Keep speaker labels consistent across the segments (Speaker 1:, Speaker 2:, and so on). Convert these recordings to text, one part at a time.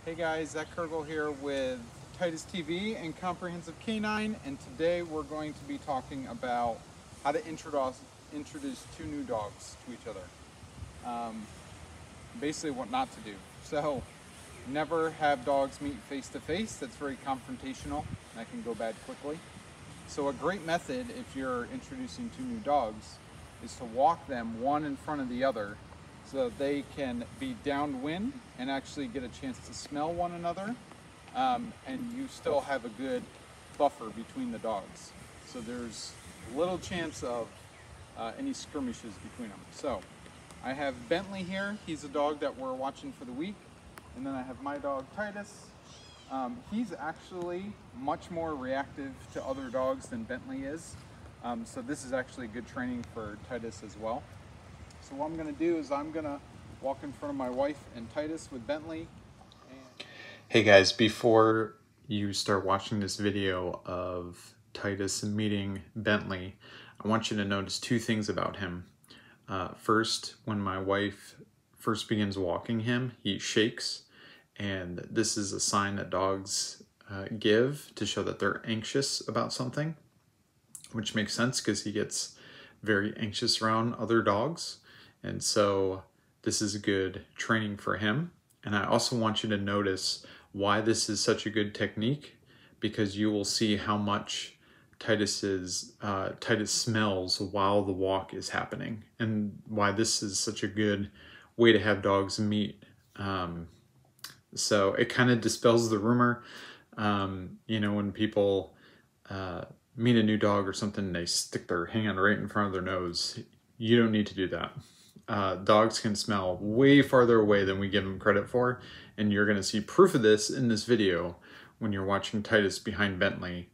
Speaker 1: Hey guys, Zach Kurgel here with Titus TV and Comprehensive Canine, and today we're going to be talking about how to introduce two new dogs to each other. Basically what not to do. So, never have dogs meet face to face. That's very confrontational. That can go bad quickly. So a great method if you're introducing two new dogs is to walk them one in front of the other so that they can be downwind and actually get a chance to smell one another, and you still have a good buffer between the dogs. So there's little chance of any skirmishes between them. So I have Bentley here. He's a dog that we're watching for the week. And then I have my dog Titus. He's actually much more reactive to other dogs than Bentley is. So this is actually good training for Titus as well. So what I'm gonna do is I'm gonna walk in front of my wife and Titus with Bentley.
Speaker 2: Hey guys, before you start watching this video of Titus meeting Bentley, I want you to notice two things about him. First, when my wife first begins walking him, he shakes, and this is a sign that dogs give to show that they're anxious about something, which makes sense because he gets very anxious around other dogs. And so this is good training for him. And I also want you to notice why this is such a good technique, because you will see how much Titus smells while the walk is happening, and why this is such a good way to have dogs meet. So it kind of dispels the rumor, when people meet a new dog or something, they stick their hand right in front of their nose. You don't need to do that. Dogs can smell way farther away than we give them credit for, and you're going to see proof of this in this video when you're watching Titus behind Bentley.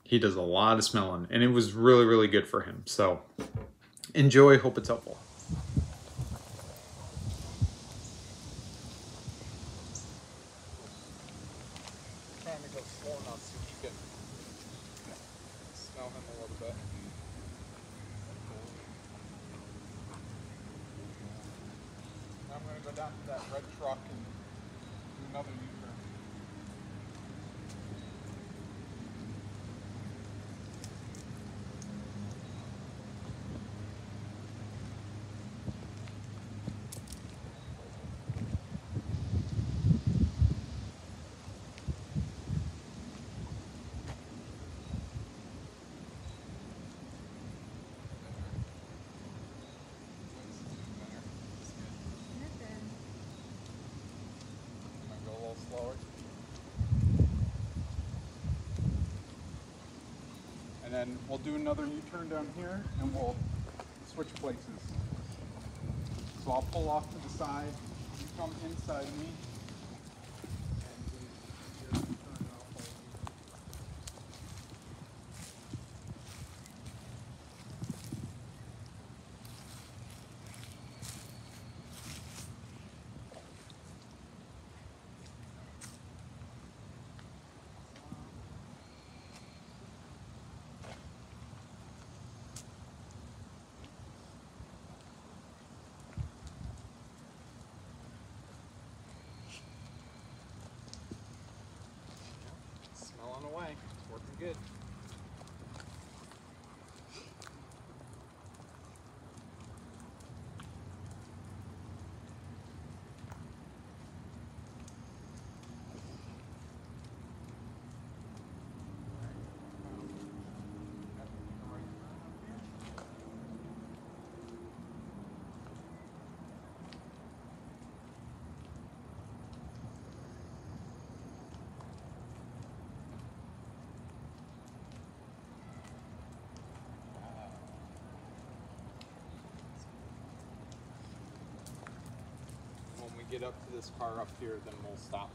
Speaker 2: He does a lot of smelling, and it was really, really good for him. So enjoy. Hope it's helpful.
Speaker 1: Trying to go slow enough so you can smell him a little bit. Now I'm going to go down to that red truck and do another U-turn. Slower. And then we'll do another U-turn down here and we'll switch places. So I'll pull off to the side, you come inside me, and do your U-turn, and I'll follow you. Smelling away. It's working good. When we get up to this car up here, then we'll stop.